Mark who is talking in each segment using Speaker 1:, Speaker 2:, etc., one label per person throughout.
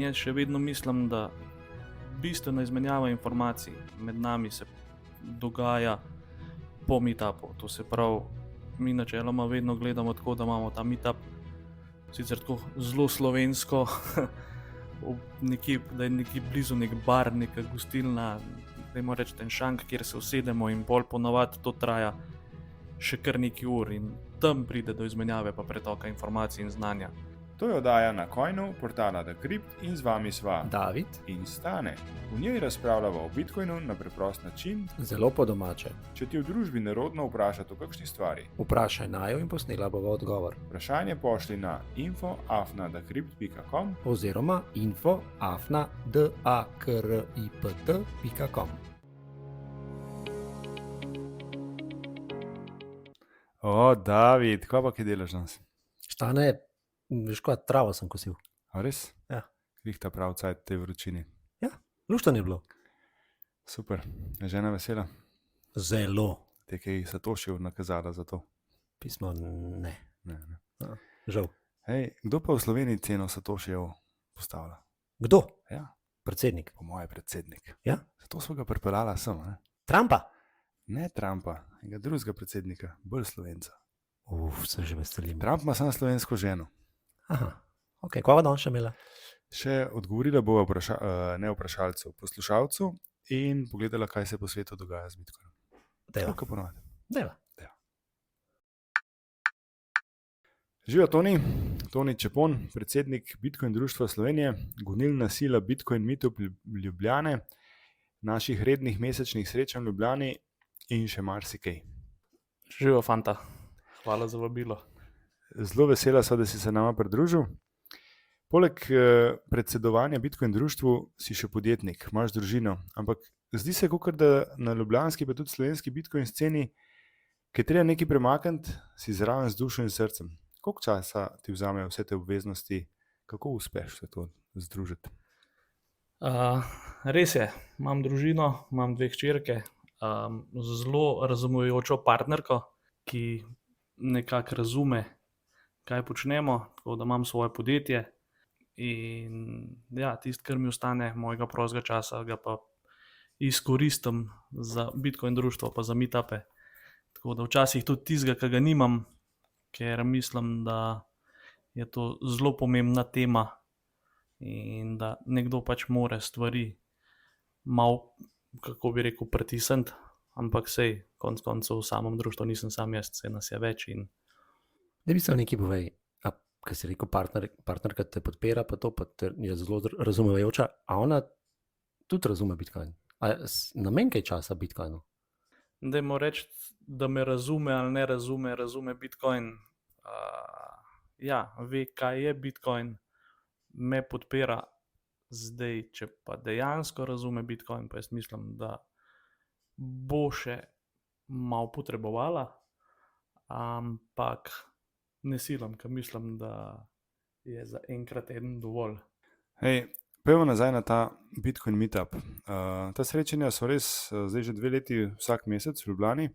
Speaker 1: jaz še vedno mislim, da bistvena izmenjava informacij med nami se dogaja po meetupu. To se pravi, mi načeloma vedno gledamo tako, da imamo ta meetup sicer tako zelo slovensko, da je nekje blizu nek bar, neka gostilna, dajmo reči en šank, kjer se usedemo in bolj ponavadi to traja še kar nekaj ur in tam pride do izmenjave pa pretoka informacij in znanja.
Speaker 2: To je oddaja Na Coinu, portala The Crypt in z vami sva
Speaker 3: David,
Speaker 2: in Stane. V njej razpravljava o Bitcoinu na preprost način.
Speaker 3: zelo po domače.
Speaker 2: Če ti v družbi nerodno vprašati o kakšni stvari,
Speaker 3: Vprašaj najo in posnela bova odgovor.
Speaker 2: vprašanje pošli na info@thecrypt.com.
Speaker 3: Oziroma info@dakript.com.
Speaker 2: O, David, kaj pa kaj delaš danes?
Speaker 3: Stane, veš kaj, travo sem kosil.
Speaker 2: A res?
Speaker 3: Ja.
Speaker 2: Rihta prav cajt te vročini.
Speaker 3: Luštan je bilo.
Speaker 2: Super, je žena vesela?
Speaker 3: Zelo.
Speaker 2: Te kaj Satošijev nakazala za to?
Speaker 3: Pismo ne.
Speaker 2: Ne.
Speaker 3: Žal.
Speaker 2: Hej, kdo pa v Sloveniji ceno Satošijev postavlja?
Speaker 3: Kdo?
Speaker 2: Ja,
Speaker 3: Predsednik.
Speaker 2: po moje predsednik.
Speaker 3: Ja?
Speaker 2: Zato smo ga pripeljala sem, ne?
Speaker 3: Trumpa?
Speaker 2: Ne Trumpa, enega drugega predsednika, bolj Slovenca.
Speaker 3: Se že veselim.
Speaker 2: Trump ima samo slovensko ženo.
Speaker 3: Aha, ok, kva danes še imela?
Speaker 2: Še odgovorila bo ne vprašalcu, poslušalcu in pogledala, kaj se po svetu dogaja z Bitcoinom.
Speaker 3: Deva.
Speaker 2: Tako ponovadi.
Speaker 3: Deva.
Speaker 2: Živijo Toni Čepon, predsednik Bitcoin društva Slovenije, gonilna sila Bitcoin Meetup Ljubljane, naših rednih mesečnih srečanj v Ljubljani in še marsikaj.
Speaker 1: Živijo, fanta. Hvala za vabilo.
Speaker 2: Zelo vesela sva, da si se nama pridružil. Poleg predsedovanja Bitcoin društvu si še podjetnik, imaš družino, ampak zdi se, kakor da na ljubljanski pa tudi slovenski Bitcoin sceni, ki je treba nekaj premakniti, si zraven z dušo in srcem. Koliko časa ti vzame vse te obveznosti, kako uspeš se to združiti?
Speaker 1: Res je, imam družino, imam 2 hčerke, zelo razumevajočo partnerko, ki nekako razume, kaj počnemo, tako da imam svoje podjetje. In ja, tisto, kar mi ostane mojega prostega časa, ga pa izkoristim za Bitcoin društvo pa za meetupe. Tako da včasih tudi tistega, ki ga nimam, ker mislim, da je to zelo pomembna tema in da nekdo pač more stvari malo, kako bi rekel, pritisniti, ampak sej, konec koncev v samem društvu nisem sam jaz, saj nas je več in
Speaker 3: Da bi se nekaj povej, kaj si rekel, partnerka te podpira, pa to pa je zelo razumevajoča, a ona tudi razume Bitcoin. A namen kaj časa Bitcoinu?
Speaker 1: dajmo reči, da me razume ali ne razume, razume Bitcoin. Ja, ve, kaj je Bitcoin, me podpira. Zdaj, če pa dejansko razume Bitcoin, pa jaz mislim, da bo še malo potrebovala, ampak ne silam, ker mislim, da je za enkrat eden dovolj.
Speaker 2: Hej, pojmo nazaj na ta Bitcoin meetup. Ta srečanja so res zdaj že 2 leti vsak mesec v Ljubljani.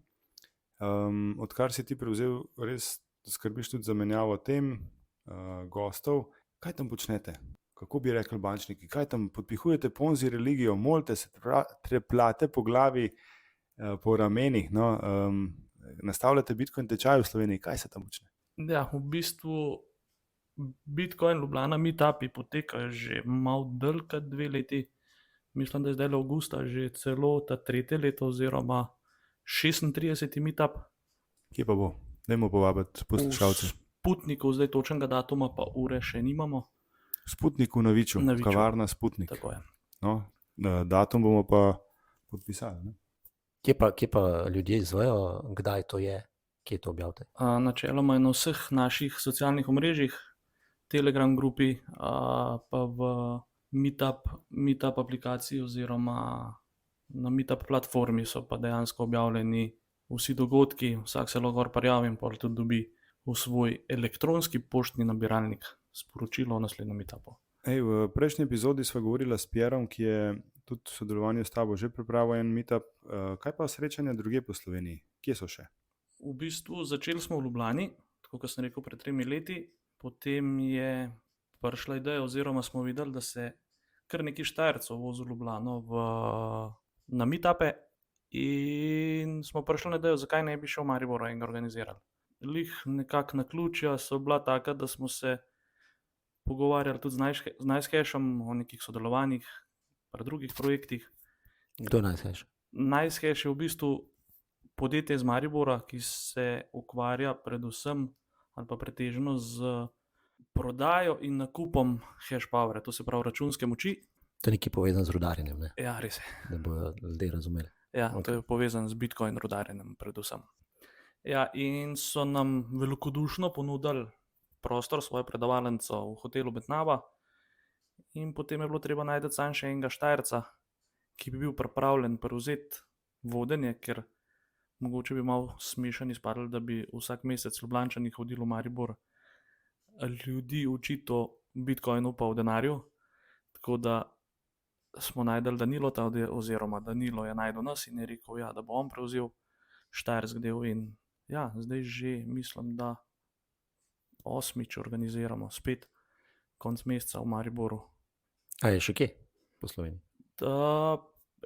Speaker 2: Odkar si ti prevzel, res skrbiš tudi za menjavo tem, gostov. Kaj tam počnete? Kako bi rekli bančniki? Kaj tam podpihujete ponzi religijo, molite se, treplate po glavi, po ramenih, no? Nastavljate Bitcoin tečaj v Sloveniji. Kaj se tam počne?
Speaker 1: Ja, v bistvu Bitcoin Ljubljana meetupi potekajo že malo dlje kot 2 leti. Mislim, da je zdaj avgusta že celo ta 3. leto oziroma 36. meetup.
Speaker 2: Kje pa bo? Dajmo povabiti poslušalce.
Speaker 1: V Sputniku, zdaj točnega datuma pa ure še nimamo.
Speaker 2: Sputnik v Naviču,
Speaker 1: Na Viču.
Speaker 2: kavarna Sputnik.
Speaker 1: Tako je.
Speaker 2: No, datum bomo pa podpisali. Ne?
Speaker 3: Kje pa ljudje izvejo, kdaj to je, kje to objavite?
Speaker 1: Načeloma je na vseh naših socialnih omrežjih, Telegram grupi, pa v meetup aplikaciji oziroma na meetup platformi so pa dejansko objavljeni vsi dogodki, vsak se lahko prijavi in pol tudi dobi v svoj elektronski poštni nabiralnik sporočilo o naslednjem meetupu.
Speaker 2: V prejšnji epizodi sva govorila s Pierom, ki je tudi v sodelovanju s tabo že pripravil en meetup. Kaj pa srečanja drugje po Sloveniji? Kje so še?
Speaker 1: V bistvu začeli smo v Ljubljani, tako kot sem rekel, pred 3 leti, potem je prišla ideja, oziroma smo videli, da se kar nekaj Štajercev vozi v Ljubljano na meetupe, in smo prišli na idejo, zakaj ne bi šel v Maribor in ga organizirali. Lih nekako naključja so bila taka, da smo se pogovarjali tudi z Nicecashom o nekih sodelovanjih pri drugih projektih.
Speaker 3: Kdo Nicecash?
Speaker 1: Nicecash je v bistvu podjetje iz Maribora, ki se ukvarja predvsem ali pa pretežno z prodajo in nakupom hashpowera, to se pravi računske moči.
Speaker 3: To je nekaj povezano z rudarjenjem, ne?
Speaker 1: Ja, res je.
Speaker 3: Da bodo ljudje razumeli.
Speaker 1: Ja, to je povezano z Bitcoin rudarjenjem predvsem. Ja, in so nam velikodušno ponudili prostor, svojo predavalnico v hotelu Betnava, in potem je bilo treba najti samo še enega Štajerca, ki bi bil pripravljen prevzeti vodenje, ker mogoče bi malo smešen izpadlo, da bi vsak mesec Ljubljančani hodili v Maribor ljudi učiti o Bitcoinu pa o denarju. Tako da smo najdel Danilota, oziroma Danilo je najdel nas in je rekel, ja, da bo on prevzel štajerski del. In ja, zdaj že mislim, da 8. organiziramo spet konec meseca v Mariboru.
Speaker 3: A je še kje po Sloveniji?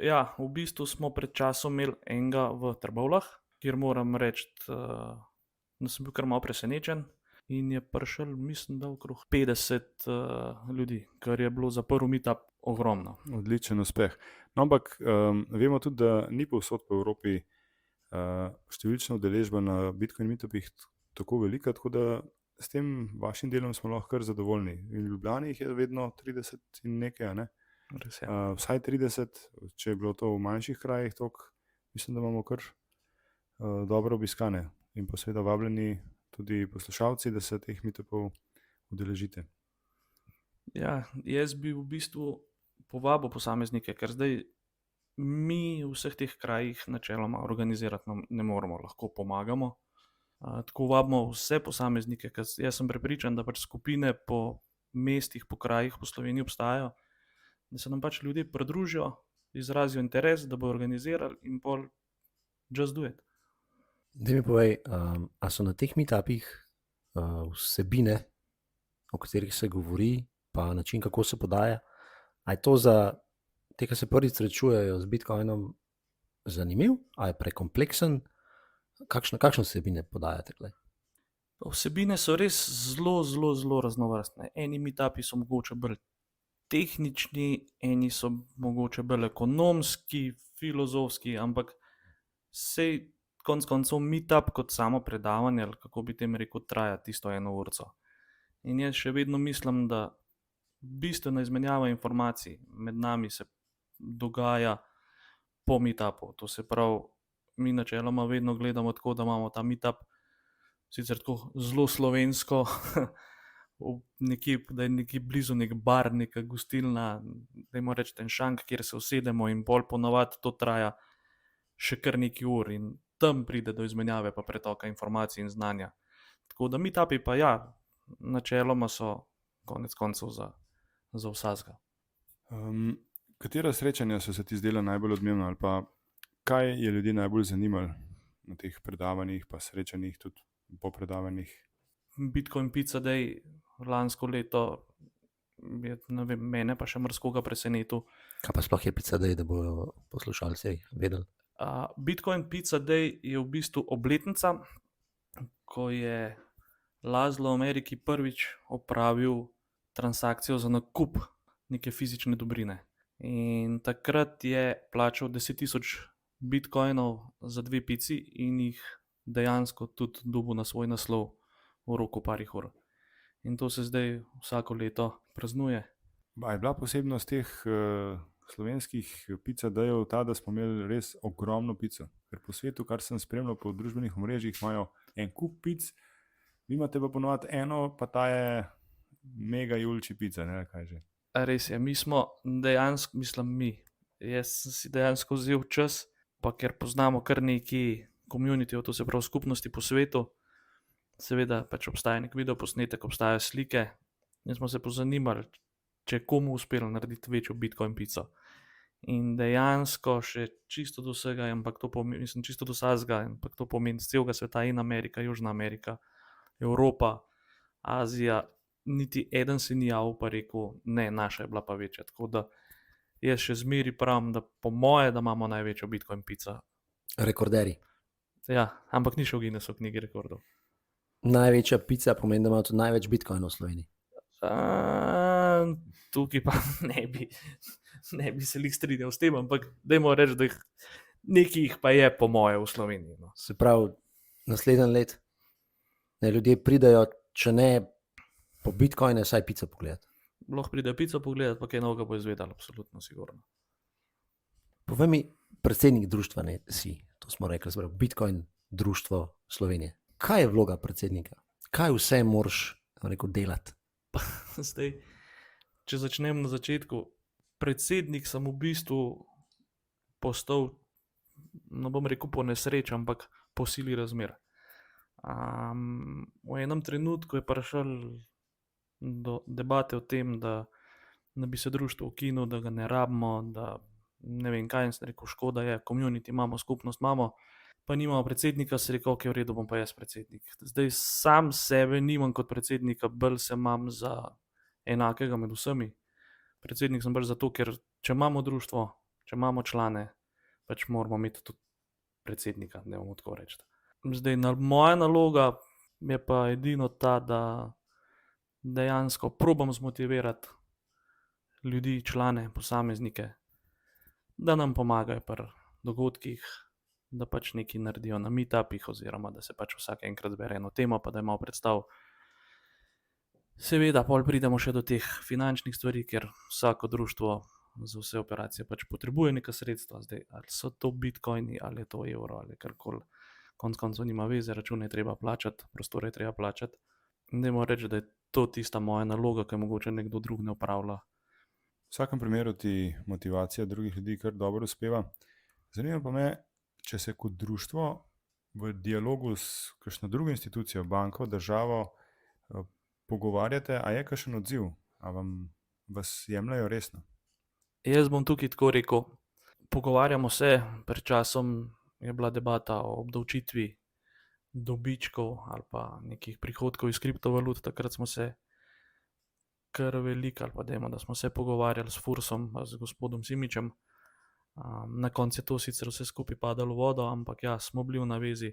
Speaker 1: Ja, v bistvu smo pred časom imeli enega v Trbovljah, kjer moram reči, da sem bil kar malo presenečen, in je prišel, mislim, da okrog 50 ljudi, kar je bilo za prvi meetup ogromno.
Speaker 2: Odličen uspeh. No, ampak vemo tudi, da ni povsod po Evropi številčna udeležba na Bitcoin meetupih tako velika, tako da s tem vašim delom smo lahko kar zadovoljni. In v Ljubljani jih je vedno 30 in nekaj, ne? Vsaj 30, če je bilo to v manjših krajih, toliko, mislim, da imamo kar dobro obiskane, in pa seveda vabljeni tudi poslušalci, da se teh meetupov udeležite.
Speaker 1: Ja, jaz bi v bistvu povabil posameznike, ker zdaj mi v vseh teh krajih načeloma organizirati ne moremo, lahko pomagamo. Tako vabimo vse posameznike, ker jaz sem prepričan, da pač skupine po mestih, po krajih po Sloveniji obstajajo, da se nam pač ljudje pridružijo, izrazijo interes, da bo organizirali, in pol just do it.
Speaker 3: Daj mi povej, a so na teh meetupih vsebine, o katerih se govori, pa način, kako se podaja, a je to za te, ki se prvič srečujejo z Bitcoinom, zanimiv, a je prekompleksen? Kakšne vsebine podajate?
Speaker 1: Vsebine so res zelo raznovrstne. Eni meetupi so mogoče bolj tehnični, eni so mogoče bolj ekonomski, filozofski, ampak sej konec koncev meetup kot samo predavanje, ali kako bi tem rekel, traja tisto 1 urco. In jaz še vedno mislim, da bistvena izmenjava informacij med nami se dogaja po meetupu. To se pravi, mi načeloma vedno gledamo tako, da imamo ta meetup sicer tako zelo slovensko, da je nekje blizu nek bar, neka gostilna, dajmo reči en šank, kjer se usedemo, in bolj ponavadi to traja še kar nekaj ur, in tam pride do izmenjave pa pretoka informacij in znanja. Tako da meetupi pa ja, načeloma so konec koncev za vsakega.
Speaker 2: Katera srečanja so se ti zdela najbolj odmevna, ali pa kaj je ljudi najbolj zanimalo na teh predavanjih pa srečanjih, tudi po predavanjih?
Speaker 1: Bitcoin Pizza Day lansko leto je, ne vem, mene pa še marsikoga presenetil.
Speaker 3: Kaj pa sploh je Pizza Day, da bodo poslušalci vedeli?
Speaker 1: Bitcoin Pizza Day je v bistvu obletnica, ko je Laszlo v Ameriki prvič opravil transakcijo za nakup neke fizične dobrine. In takrat je plačal 10.000 bitcoinov za 2 pici in jih dejansko tudi dobil na svoj naslov v roku parih ur. In to se zdaj vsako leto praznuje.
Speaker 2: Je bila posebnost teh slovenskih pizza dajev ta, da smo imeli res ogromno pico. Ker po svetu, kar sem spremljal po družbenih omrežjih, imajo en kup pic, vi imate pa ponovadi eno, pa ta je mega julči pizza, ne kaj že.
Speaker 1: Res je, mi smo dejansko, jaz sem si dejansko vzel čas, pa ker poznamo kar nekaj communityjev, to se pravi skupnosti po svetu, seveda pač obstaja nek video posnetek, obstajajo slike, in smo se pozanimali, če je komu uspelo narediti večjo Bitcoin pico. In dejansko še čisto do vsega, ampak to pomeni, čisto do vsega, ampak to pomeni z celega sveta, in Amerika, Južna Amerika, Evropa, Azija, niti eden se ni javil pa rekel, ne, naša je bila pa večja. Tako da jaz še zmeri pravim, da po moje, da imamo največjo Bitcoin pico.
Speaker 3: Rekorderji.
Speaker 1: Ja, ampak ni šel v Guinnessu knjigi rekordov.
Speaker 3: Največja pica pomeni, da ima tudi največ bitcoinov v Sloveniji.
Speaker 1: Tukaj pa ne bi se lih strinjal s tem, ampak dajmo reči, da nekih pa je po moje v Sloveniji. No.
Speaker 3: Se pravi, naslednji let ljudje pridajo, če ne po bitcoine, saj pico pogledati.
Speaker 1: Lahko pride pico pogledati, pa kaj novega bo izvedel, absolutno sigurno.
Speaker 3: Povej mi, predsednik društva si, to smo rekli, zbral, Bitcoin društvo Slovenije. Kaj je vloga predsednika? Kaj vse moraš delati?
Speaker 1: Zdaj, če začnem na začetku, predsednik sem v bistvu postal, ne bom rekel po nesreči, ampak po sili razmer. V enem trenutku je prišel do debate o tem, da bi se društvo ukinilo, da ga ne rabimo, da ne vem kaj, in sem rekel, škoda je, community imamo, skupnost imamo, pa nimamo predsednika, sem rekel, ok, v redu, bom pa jaz predsednik. Zdaj sam sebe nimam kot predsednika, bolj se imam za enakega med vsemi. Predsednik sem bolj zato, ker če imamo društvo, če imamo člane, pač moramo imeti tudi predsednika, ne bomo tako reči. Zdaj, moja naloga je pa edino ta, da dejansko probam zmotivirati ljudi, člane, posameznike, da nam pomagajo pri dogodkih, da pač nekaj naredijo na meetupih, oziroma da se pač vsak enkrat zbere eno temo, pa da imamo predstav. Seveda, pol pridemo še do teh finančnih stvari, ker vsako društvo za vse operacije pač potrebuje neka sredstva. Zdaj, ali so to bitcoini, ali je to evro, ali karkoli. Konec koncev nima veze, račune je treba plačati, prostore je treba plačati. Dajmo reči, da je to tista moja naloga, ki mogoče nekdo drug ne opravlja.
Speaker 2: V vsakem primeru ti motivacija drugih ljudi kar dobro uspeva. Zanima pa me, če se kot društvo v dialogu s kakšno drugo institucijo, banko, državo pogovarjate, a je kakšen odziv, a vas jemljajo resno?
Speaker 1: Jaz bom tukaj tako rekel, pogovarjamo se, pred časom je bila debata o obdavčitvi dobičkov ali pa nekih prihodkov iz kriptovalut, takrat smo se kar veliko, ali pa dajmo, da smo se pogovarjali s Fursom, z gospodom Simičem. Na koncu je to sicer vse skupaj padalo v vodo, ampak ja, smo bili v navezi.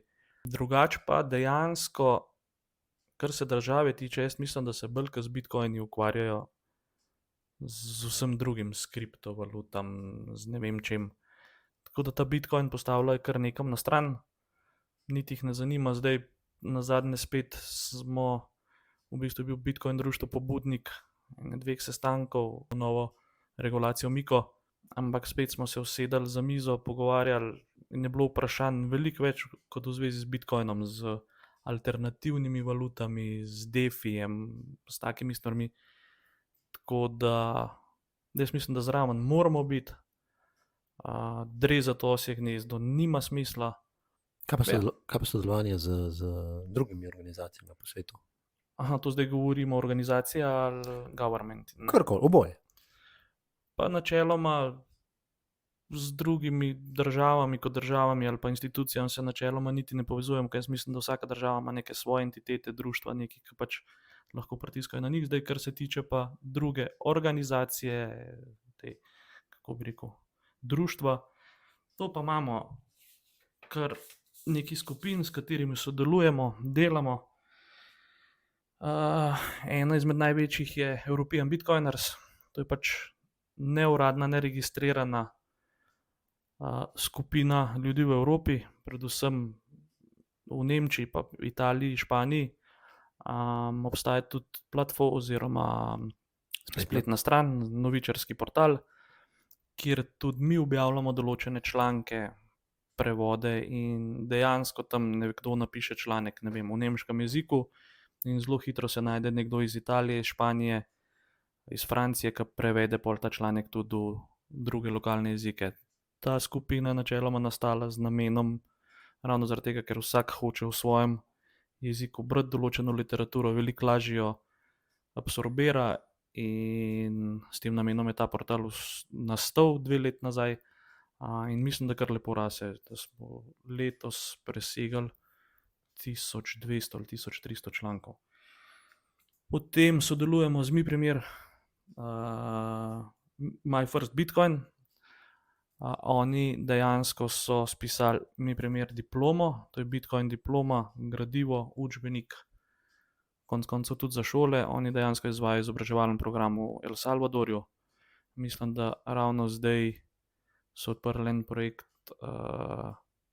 Speaker 1: Drugače pa dejansko, kar se države tiče, jaz mislim, da se bolj z bitcoini ukvarjajo z vsem drugim, s kriptovalutam, z ne vem čem. Tako da ta bitcoin postavljajo kar nekam na stran, niti jih ne zanima. Zdaj, nazadnje spet smo, v bistvu bil Bitcoin društvo pobudnik 2 sestankov, novo regulacijo Miko, ampak spet smo se usedali za mizo, pogovarjali in je bilo vprašanj veliko več kot v zvezi z bitcoinom, z alternativnimi valutami, z DeFijem, s takimi stvarmi. Tako da jaz mislim, da zraven moramo biti, drezati osje gnezdo nima smisla.
Speaker 3: Kaj pa sodelovanje z drugimi organizacijami po svetu?
Speaker 1: To zdaj govorimo o organizaciji ali government?
Speaker 3: Karkoli, oboje.
Speaker 1: Pa načeloma z drugimi državami kot državami ali pa institucijami se načeloma niti ne povezujemo, ker jaz mislim, da vsaka država ima neke svoje entitete, društva, nekaj, ki pač lahko pritiskajo na njih. Zdaj, kar se tiče pa druge organizacije, te, kako bi rekel, društva, to pa imamo kar neki skupin, s katerimi sodelujemo, delamo. Ena izmed največjih je European Bitcoiners, to je pač neuradna, neregistrirana skupina ljudi v Evropi, predvsem v Nemčiji, pa v Italiji, Španiji. Obstaja tudi platforma oziroma spletna stran, novičarski portal, kjer tudi mi objavljamo določene članke, prevode, in dejansko tam nekdo napiše članek, ne vem, v nemškem jeziku in zelo hitro se najde nekdo iz Italije, iz Španije, iz Francije, ki prevede pol ta članek tudi v druge lokalne jezike. Ta skupina načeloma nastala z namenom, ravno zaradi tega, ker vsak hoče v svojem jeziku brati določeno literaturo, veliko lažje jo absorbira, in s tem namenom je ta portal nastal 2 leti nazaj. In mislim, da kar lepo rase, da smo letos presegali 1200 ali 1300 člankov. Potem sodelujemo z MiPrimer, My First Bitcoin. Oni dejansko so spisali MiPrimer diplomo, to je Bitcoin diploma, gradivo, učbenik, konec koncev tudi za šole. Oni dejansko izvajajo izobraževalni program v El Salvadorju. Mislim, da ravno zdaj so odprli en projekt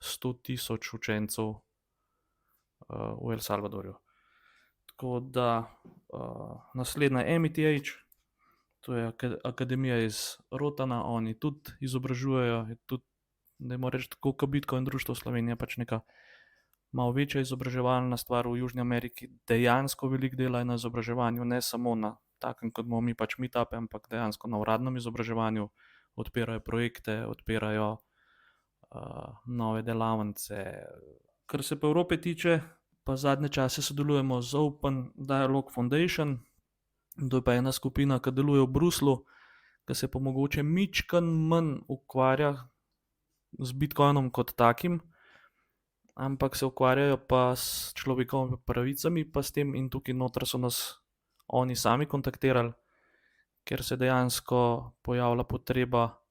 Speaker 1: 100,000 učencev v El Salvadorju. Tako da naslednja je MITH, to je akademija iz Rotana, oni tudi izobražujejo, je tudi, dajmo reči, tako kot Bitcoin društvo Slovenije, pač neka malo večja izobraževalna stvar v Južni Ameriki. Dejansko veliko dela je na izobraževanju, ne samo na takem, kot imamo mi pač meetupe, ampak dejansko na uradnem izobraževanju. Odpirajo projekte, odpirajo nove delavnice. Kar se pa Evrope tiče, pa zadnje čase sodelujemo z Open Dialogue Foundation. To je pa ena skupina, ki deluje v Bruslu, ki se pa mogoče mičken manj ukvarja z Bitcoinom kot takim, ampak se ukvarjajo pa s človekovimi pravicami, pa s tem, in tukaj noter so nas oni sami kontaktirali, ker se dejansko pojavlja potreba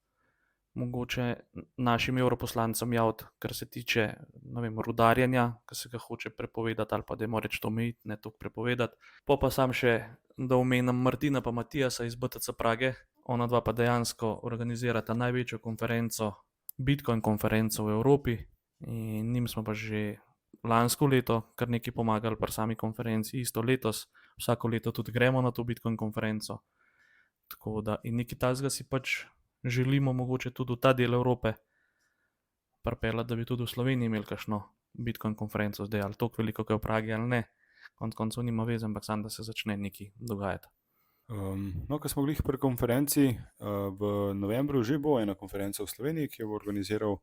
Speaker 1: mogoče našim evroposlancem javiti, kar se tiče, ne vem, rudarjenja, ki se ga hoče prepovedati ali pa da je reči to omejiti, ne toliko prepovedati. Pa sam še, da omenim Martina pa Matijasa iz BTC Prage, ona dva pa dejansko organizirata največjo konferenco, Bitcoin konferenco v Evropi, in njim smo pa že lansko leto kar nekaj pomagali pri sami konferenci, isto letos, vsako leto tudi gremo na to Bitcoin konferenco. Tako da in nekaj takega si pač želimo mogoče tudi v ta del Evrope pripeljati, da bi tudi v Sloveniji imeli kakšno Bitcoin konferenco zdaj, ali toliko veliko, kot je v Pragi ali ne. Konec koncev nima veze, ampak samo da se začne nekaj dogajati.
Speaker 2: No, ko smo glih pri konferenci, v novembru že bo ena konferenca v Sloveniji, ki jo bo organiziral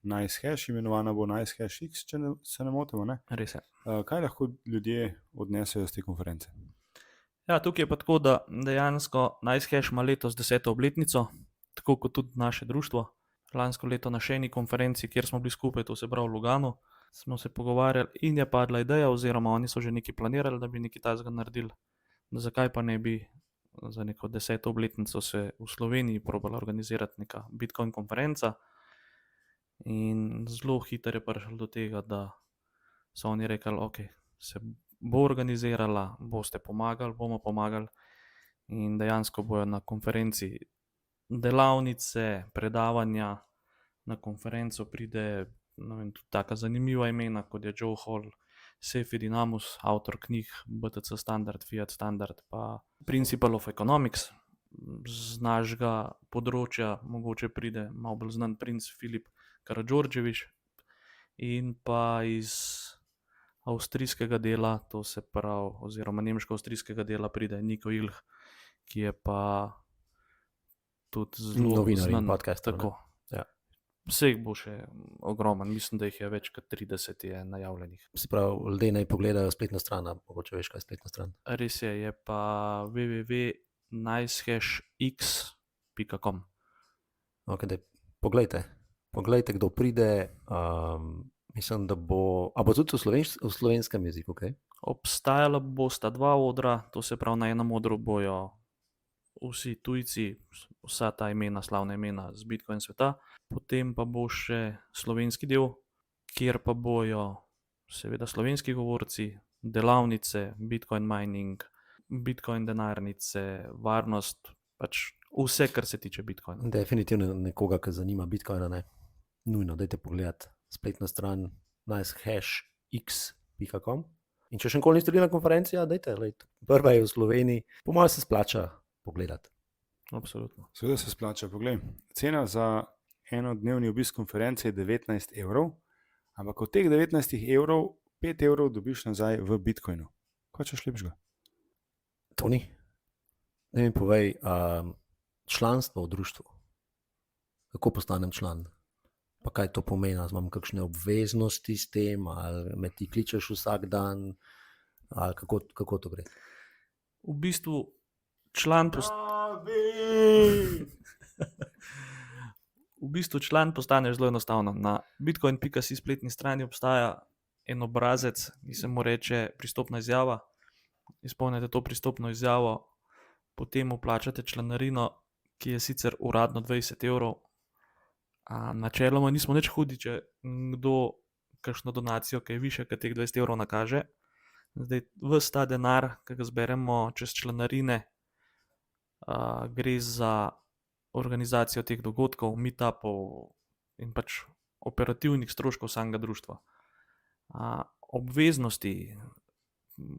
Speaker 2: NiceHash, imenovana bo NiceHash X, če se ne motimo, ne?
Speaker 1: Res je.
Speaker 2: Kaj lahko ljudje odnesejo z te konference?
Speaker 1: Ja, tukaj je pa tako, da dejansko NiceHash ima letos 10. obletnico, tako kot tudi naše društvo. Lansko leto na še eni konferenci, kjer smo bili skupaj, to se pravi v Luganu, smo se pogovarjali in je padla ideja, oziroma oni so že nekaj planirali, da bi nekaj takega naredili, da zakaj pa ne bi za neko 10. obletnico se v Sloveniji probala organizirati neka Bitcoin konferenca. In zelo hitro je prišlo do tega, da so oni rekli, ok, se bo organizirala, boste pomagali, bomo pomagali, in dejansko bojo na konferenci delavnice, predavanja. Na konferenco pride, ne vem, tudi taka zanimiva imena, kot je Joe Hall, Seyfi Dinamus, avtor knjig BTC Standard, Fiat Standard, pa Principle of Economics. Z našega področja mogoče pride malo bolj znan princ Filip Karadžordžević, in pa iz avstrijskega dela, to se pravi, oziroma nemško-avstrijskega dela pride Nico Ilh, ki je pa tudi zelo
Speaker 3: novinar in
Speaker 1: znan.
Speaker 3: podcaster, ne?
Speaker 1: Tako.
Speaker 3: Ja.
Speaker 1: Vseh bo še ogromen, mislim, da jih je več kot 30 je najavljenih.
Speaker 3: Se pravi, ljudje naj pogledajo spletno stran, a mogoče veš, kaj je spletna stran.
Speaker 1: Res je pa www.nicehashx.com.
Speaker 3: Okay, poglejte, kdo pride. Mislim, da bo. A bo tudi v slovenskem jeziku, kaj?
Speaker 1: Obstajala bosta dva odra, to se pravi, na enem odru bojo vsi tujci, vsa ta imena, slavna imena z Bitcoin sveta, potem pa bo še slovenski del, kjer pa bojo seveda slovenski govorci, delavnice, Bitcoin mining, Bitcoin denarnice, varnost, pač vse, kar se tiče Bitcoina.
Speaker 3: Definitivno nekoga, ki zanima Bitcoina, ne. Nujno, dajte pogledati spletno stran nicehashx.com. In če še nikoli niste bili na konferenci, dajte, prva je v Sloveniji, po mojem se splača pogledati.
Speaker 1: Absolutno.
Speaker 2: Seveda se splača. Poglej, cena za enodnevni obisk konference je 19 evrov, ampak od teh 19 evrov 5 evrov dobiš nazaj v Bitcoinu. Kaj češ lepšega?
Speaker 3: Toni, ne mi povej, članstvo v društvu. Kako postanem član? Pa kaj to pomeni? Imam kakšne obveznosti s tem, ali me ti kličeš vsak dan, ali kako to gre?
Speaker 1: V bistvu član postaneš zelo enostavno. Na bitcoin.si spletni strani obstaja en obrazec, ki se mu reče pristopna izjava, izpolnite to pristopno izjavo, potem vplačate članarino, ki je sicer uradno 20 evrov. Načeloma nismo nič hudi, če kdo kakšno donacijo, ki je višja kot teh 20 evrov, nakaže. Zdaj, ves ta denar, ki ga zberemo čez članarine, gre za organizacijo teh dogodkov, meetupov in pač operativnih stroškov samega društva. Obveznosti,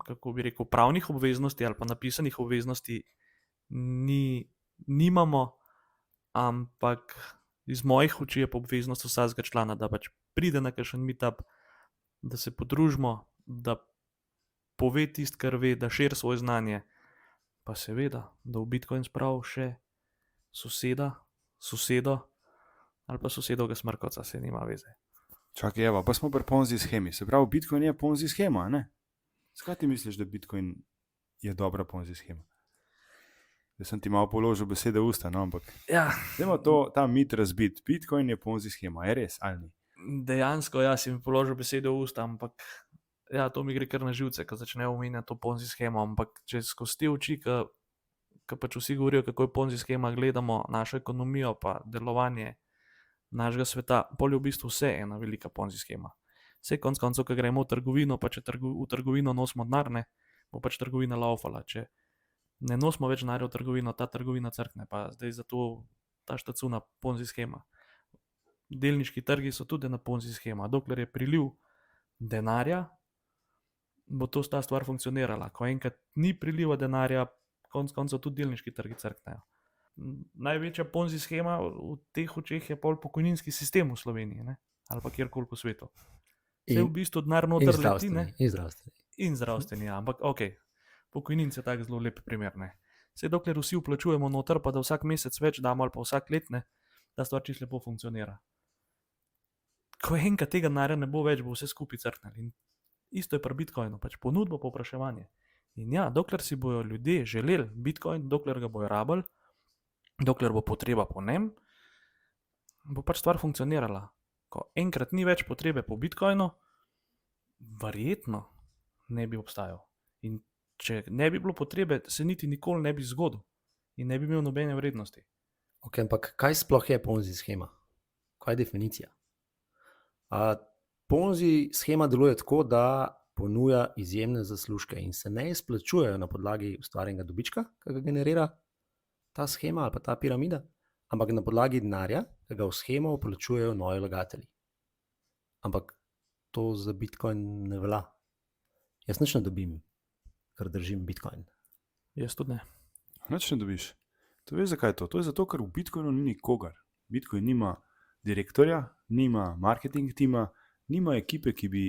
Speaker 1: kako bi rekel, pravnih obveznosti ali pa napisanih obveznosti nimamo, ampak iz mojih oči je pa obveznost vsakega člana, da pač pride na kakšen meetup, da se podružimo, da pove tisto, kar ve, da širi svoje znanje, pa seveda, da v Bitcoin spravi še sosedo ali pa sosedovega smrkovca, se nima veze.
Speaker 2: Čakaj, evo, pa smo pri Ponzi shemi. Se pravi, Bitcoin je Ponzi shema, ne? Zakaj ti misliš, da Bitcoin je dobra Ponzi shema? Da sem ti malo položil besede v usta, no, ampak
Speaker 1: Ja,
Speaker 2: dajmo ta mit razbiti. Bitcoin je Ponzi shema, je res ali ni?
Speaker 1: dejansko, ja, si mi položil besede v usta, ampak ja, to mi gre kar na živce, ko začne omenjati to Ponzi shemo, ampak če skozi te oči, ko pač vsi govorijo, kako je Ponzi shema, gledamo našo ekonomijo pa delovanje našega sveta, pol je v bistvu vse ena velika Ponzi shema. Vse konc koncev, ko gremo v trgovino, pa če v trgovino nosimo denar, ne, bo pač trgovina laufala. Če ne nosimo več denarja v trgovino, ta trgovina crkne, pa zdaj zato ta štacuna Ponzi shema. Delniški trgi so tudi ena Ponzi shema. Dokler je priliv denarja, bo ta stvar funkcionirala. Ko enkrat ni priliva denarja, konc koncev tudi delniški trgi crknejo. Največja Ponzi shema v teh očeh je pol pokojninski sistem v Sloveniji, ne? Ali pa kjerkoli po svetu. Vse v bistvu denar noter leti, ne? In zdravstveni, ja, ampak ok, pokojninci je tak zelo lep primer, ne. Vse dokler vsi vplačujemo noter, pa da vsak mesec več damo ali pa vsak let, ne, ta stvar čisto lepo funkcionira. Ko enkrat tega denarja ne bo več, bo vse skupaj crknilo. In isto je pri Bitcoinu, pač ponudbo, povpraševanje. In ja, dokler si bojo ljudje želeli Bitcoin, dokler ga bojo rabili, dokler bo potreba po njem, bo pač stvar funkcionirala. Ko enkrat ni več potrebe po Bitcoinu, verjetno ne bi obstajal. In če ne bi bilo potrebe, se niti nikoli ne bi zgodil in ne bi imel nobene vrednosti.
Speaker 3: Ok, ampak kaj sploh je Ponzi shema? Kaj je definicija? Ponzi shema deluje tako, da ponuja izjemne zaslužke in se ne izplačujejo na podlagi ustvarjenega dobička, ki ga generira ta shema ali pa ta piramida, ampak na podlagi denarja, ki ga v shemo vplačujejo novi vlagatelji. Ampak to za Bitcoin ne velja. Jaz nič ne dobim, ker držim Bitcoin.
Speaker 1: Jaz tudi ne.
Speaker 2: Nič ne dobiš. To veš, zakaj je to? To je zato, ker v Bitcoinu ni nikogar. Bitcoin nima direktorja, nima marketing tima, nima ekipe, ki bi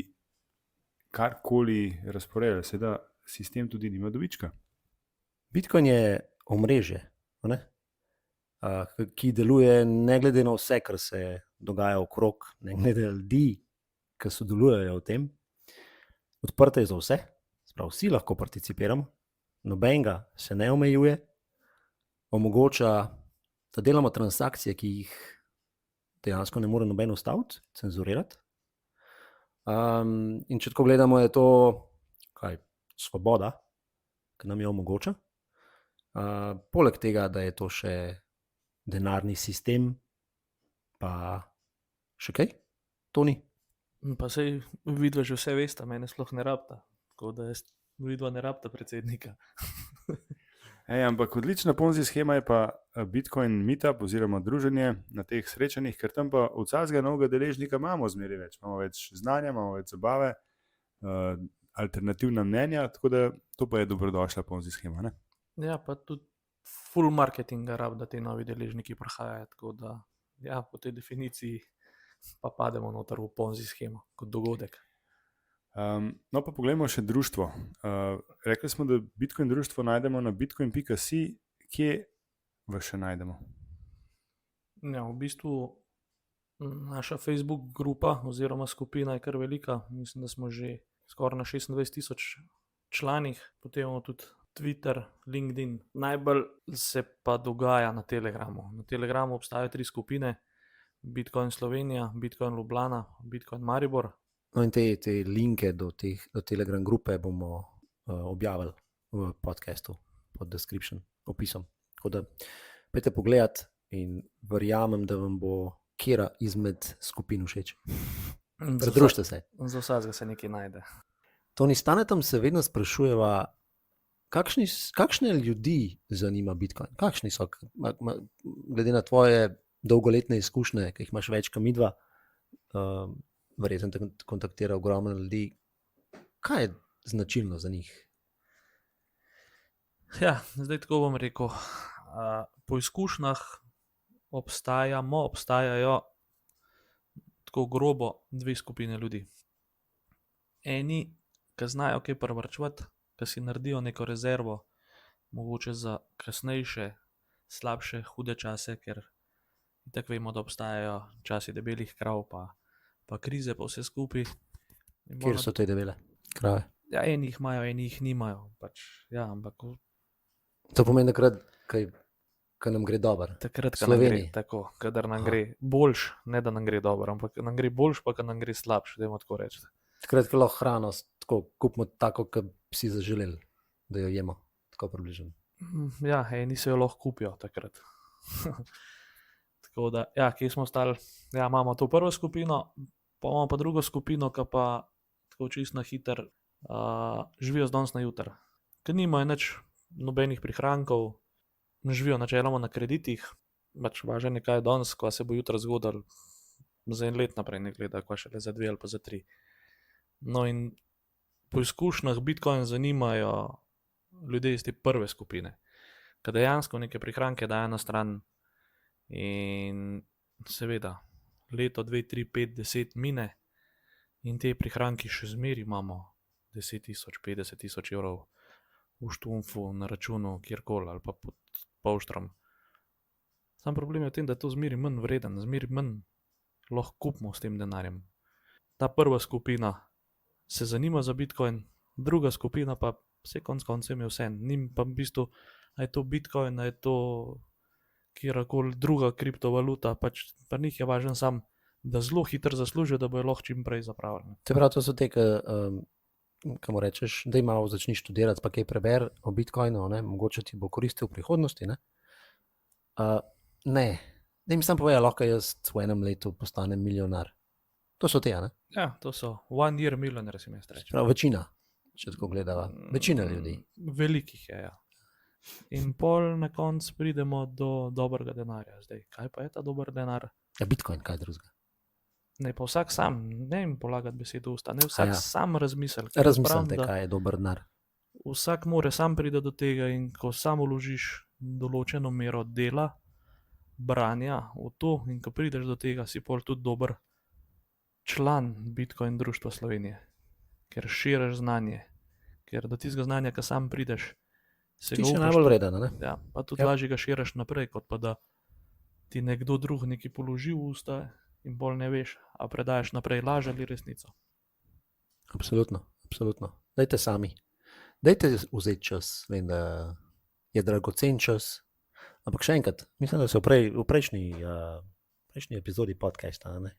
Speaker 2: karkoli razporejala. Seveda sistem tudi nima dobička.
Speaker 3: Bitcoin je omrežje, ne? Ki deluje ne glede na vse, kar se dogaja okrog, ne glede na ljudi, ki sodelujejo v tem. Odprto je za vse, sprav vsi lahko participiramo, nobenega se ne omejuje, omogoča, da delamo transakcije, ki jih dejansko ne more noben ustaviti, cenzurirati. In če tako gledamo, je to svoboda, ki nam jo omogoča. Poleg tega, da je to še denarni sistem, pa še kaj? To ni.
Speaker 1: Pa sej vidva že vse veste, mene sploh ne rabta. Tako da jaz vidva ne rabta predsednika.
Speaker 2: Ampak odlična Ponzi shema je pa Bitcoin meetup oziroma druženje na teh srečanjih, ker tam pa od vsakega novega deležnika imamo zmeraj več. Imamo več znanja, imamo več zabave, alternativna mnenja, tako da to pa je dobrodošla Ponzi shema, ne?
Speaker 1: Ja, pa tudi full marketinga rab, da te novi deležniki prihajajo, tako da ja, po tej definiciji pa pademo noter v Ponzi shemo kot dogodek.
Speaker 2: No pa poglejmo še društvo. Rekli smo, da Bitcoin društvo najdemo na bitcoin.si. Kje vas še najdemo?
Speaker 1: Ja, v bistvu naša Facebook grupa oziroma skupina je kar velika. Mislim, da smo že skoraj na 26,000 članih, potem imamo tudi Twitter, LinkedIn. Najbolj se pa dogaja na Telegramu. Na Telegramu obstajajo 3 skupine: Bitcoin Slovenija, Bitcoin Ljubljana, Bitcoin Maribor.
Speaker 3: No in te linke do Telegram grupe bomo objavili v podcastu, pod description, opisom. Tako da pojdite pogledat in verjamem, da vam bo kera izmed skupin všeč. Pridružite se.
Speaker 1: Za vsakega se nekaj najde.
Speaker 3: Toni, Stanetom se vedno sprašujeva, kakšne ljudi zanima Bitcoin? Kakšni so, glede na tvoje dolgoletne izkušnje, ki jih imaš več kot midva, verjetno te kontaktira ogromno ljudi. Kaj je značilno za njih?
Speaker 1: Ja, zdaj tako bom rekel. Po izkušnjah obstajajo tako grobo dve skupine ljudi. Eni, ki znajo kaj privarčevati, ki si naredijo neko rezervo, mogoče za kasnejše, slabše, hude čase, ker tako vemo, da obstajajo časi debelih krav, pa krize, pa vse skupaj.
Speaker 3: Kjer so te debele krave?
Speaker 1: Ja, eni jih imajo, eni jih nimajo. Ja, ampak
Speaker 3: To pomeni, da nam gre dobro.
Speaker 1: takrat, ko nam gre tako, kadar nam gre boljš, ne da nam gre dobro, ampak nam gre boljš, pa kad nam gre slabš, dajmo tako reči.
Speaker 3: Takrat, ko lahko hrano tako kupimo tako, kot bi si zaželeli, da jo jemo, tako približno.
Speaker 1: Ja, eni se jo lahko kupijo takrat. Tako da, ja, kje smo ostali? Ja, imamo to prvo skupino, pa imamo pa drugo skupino, ki pa tako čisto na hiter živijo z danes na jutr. Ker nimajo nič, nobenih prihrankov, živijo načeloma na kreditih, pač važno je, kaj je danes, ko se bo jutri zgodilo, za en let naprej ne gleda, ko šele za 2 ali pa za 3. No in po izkušnjah Bitcoin zanimajo ljudje iz te prve skupine, ki dejansko neke prihranke dajo na stran in seveda leto, 2, 3, 5, 10 mine in te prihranki še zmeri imamo 10.000, 50.000 evrov v štumfu, na računu, kjerkoli ali pa pod polštrom. Sam problem je v tem, da je to zmeri manj vreden, zmeri manj lahko kupimo s tem denarjem. Ta prva skupina se zanima za Bitcoin, druga skupina pa vse konc koncem je vse. Njim pa v bistvu, a je to Bitcoin, a je to kjerkoli druga kriptovaluta, pač pa njih je važen sam, da zelo hitro zaslužijo, da bojo lahko čim prej zapravljeni.
Speaker 3: Se pravi, to so te, ki mu rečeš, da malo začni študirati, pa kaj preber o Bitcoinu, ne? Mogoče ti bo koristil v prihodnosti, ne? Ne, da jim sam povedal, lahko jaz v enem letu postanem milijonar. To so te, ne?
Speaker 1: Ja, to so one year millionaire, si mest reče.
Speaker 3: Prav, večina, če tako gledava, večina ljudi.
Speaker 1: Velikih je, ja. In pol na koncu pridemo do dobrega denarja. Zdaj, kaj pa je ta dober denar?
Speaker 3: Ja, Bitcoin, kaj drugega?
Speaker 1: Ne, pa vsak sam, ne jim polagati besedo v usta, ne vsak sam razmisel.
Speaker 3: Razmislite, kaj je dober denar.
Speaker 1: Vsak more sam priti do tega in ko sam vložiš določeno mero dela, branja v to in ko prideš do tega, si pol tudi dober član Bitcoin društva Slovenije. Ker širiš znanje, ker do tistega znanja, ko sam prideš, se
Speaker 3: Ti še najbolj vreden, ne?
Speaker 1: Ja, pa tudi lažje ga širiš naprej, kot pa da ti nekdo drug nekaj položi v usta in bolj ne veš, a predaš naprej laž ali resnico.
Speaker 3: Absolutno, absolutno. Dajte sami. Dajte vzeti čas, vem, da je dragocen čas, ampak še enkrat, mislim, da se v prejšnji epizodi podcasta, ne?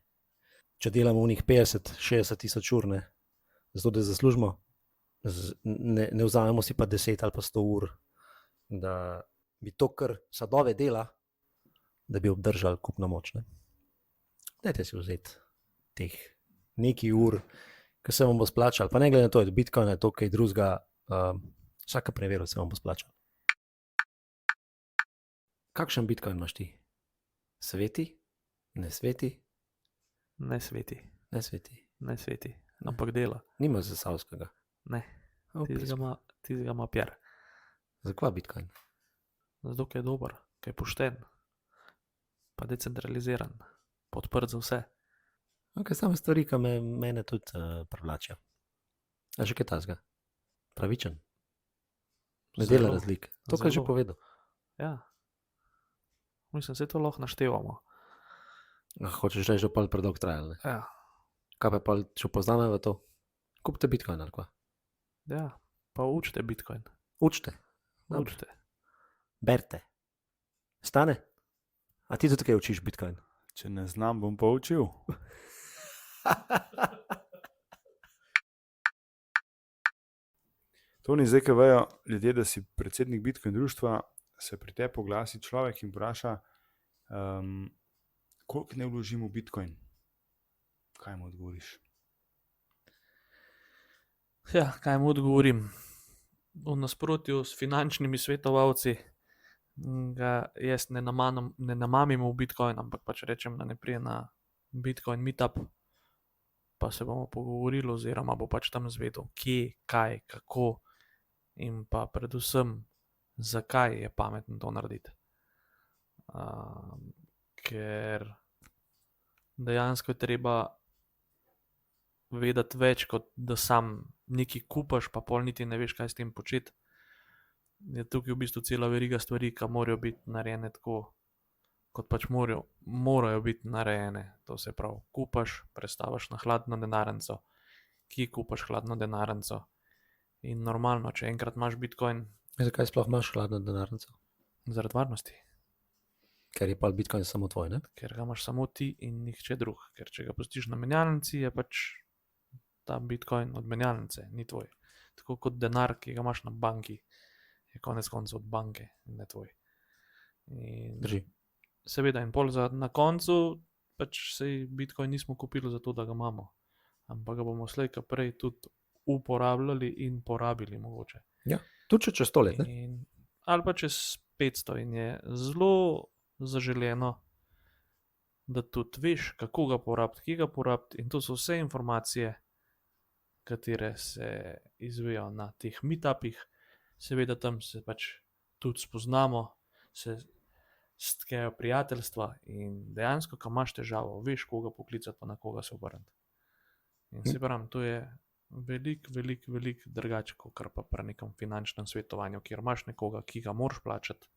Speaker 3: Če delamo v njih 50-60 tisoč ur, ne? Zato, da zaslužimo, ne vzamemo si pa 10 ali pa 100 ur, da bi to kar sadove dela, da bi obdržali kupno moč, ne? Dajte si vzeti teh nekaj ur, ki se vam bo splačal, pa ne glede na to, da Bitcoin je to kaj drugega, vsaka preveril se vam bo splačal. Kakšen Bitcoin imaš ti? Sveti? Ne sveti?
Speaker 1: Ne sveti.
Speaker 3: Ne sveti.
Speaker 1: Ne sveti, ampak dela.
Speaker 3: Nima zasavskega.
Speaker 1: Ne, tistega ima Pierre.
Speaker 3: Zakaj Bitcoin?
Speaker 1: Zato, ker je dober, ker je pošten, pa decentraliziran, podprt za vse.
Speaker 3: Ok, same stvari, ki mene tudi privlačijo. A že kaj tasga? Pravičen? Ne dela razlik. To, kar že povedal.
Speaker 1: Ja. Mislim, se to lahko naštevamo.
Speaker 3: Hočeš reči, da pol predolgo trajalo, ne?
Speaker 1: Ja.
Speaker 3: Kaj pa pol, če pozname v to? Kupite Bitcoin ali kva?
Speaker 1: Ja, pa učite Bitcoin.
Speaker 3: Učite.
Speaker 1: Učite.
Speaker 3: Berte. Stane? A ti tudi kaj učiš Bitcoin?
Speaker 2: Če ne znam, bom pa učil. Toni, zdaj, ki vejo ljudje, da si predsednik Bitcoin društva, se pri tebi oglasi človek in vpraša, koliko ne vložim v Bitcoin? Kaj mu odgovoriš?
Speaker 1: Ja, kaj mu odgovorim? V nasprotju s finančnimi svetovalci ga jaz ne namamim v Bitcoin, ampak pač rečem, da ne prije na Bitcoin meetup, pa se bomo pogovorili, oziroma bo pač tam zvedel, kje, kaj, kako in pa predvsem, zakaj je pametno to narediti. Ker dejansko je treba vedeti več, kot da sam nekaj kupaš, pa pol niti ne veš, kaj s tem početi. Je tukaj v bistvu cela veriga stvari, ki morajo biti narejene tako, kot pač morajo biti narejene. To se pravi, kupaš, prestaviš na hladno denarnico, kje kupaš hladno denarnico. In normalno, če enkrat imaš Bitcoin,
Speaker 3: Zakaj sploh imaš hladno denarnico?
Speaker 1: zaradi varnosti,
Speaker 3: Ker je pa Bitcoin samo tvoj, ne?
Speaker 1: ker ga imaš samo ti in nihče drug. Ker če ga pustiš na menjalnici, je pač ta Bitcoin od menjalnice, ni tvoj. Tako kot denar, ki ga imaš na banki, je konec koncev od banke, ne tvoj. In
Speaker 3: Drži.
Speaker 1: seveda, in pol na koncu pač sej Bitcoin nismo kupili zato, da ga imamo, ampak ga bomo slej ka prej tudi uporabljali in porabili mogoče.
Speaker 3: Tudi čez 100 let, ne?
Speaker 1: Ali pa čez 500, in je zelo zaželeno, da tudi veš, kako ga porabiti, kje ga porabiti, in to so vse informacije, katere se izvejo na teh meetupih. Seveda tam se pač tudi spoznamo, se stkejo prijateljstva in dejansko, ko imaš težavo, veš, koga poklicati, pa na koga se obrniti. In se pravim, to je velik drugače, kot pa pri nekem finančnem svetovanju, kjer imaš nekoga, ki ga moraš plačati,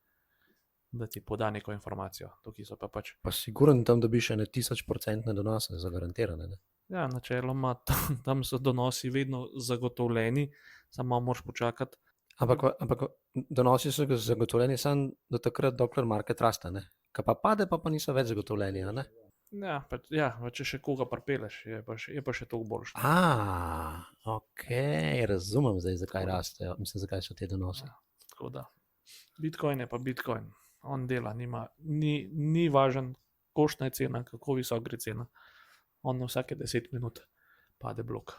Speaker 1: da ti poda neko informacijo. Tukaj so pa pač,
Speaker 3: Pa siguren tam dobiš 1000% donose, zagarantirane, ne?
Speaker 1: ja, načeloma tam so donosi vedno zagotovljeni, samo moraš počakati.
Speaker 3: Ampak donosi so zagotovljeni samo do takrat, dokler market raste, ne? Ko pa pade, pa niso več zagotovljeni, a ne?
Speaker 1: Ja, če še koga pripeleš, je pa še toliko boljše.
Speaker 3: Ok, razumem zdaj, zakaj rastejo, mislim, zakaj so te donosi.
Speaker 1: Tako da, Bitcoin je pa Bitcoin. On dela, ni važen, koštna je cena, kako visok gre cena. On na vsake 10 minut pade blok.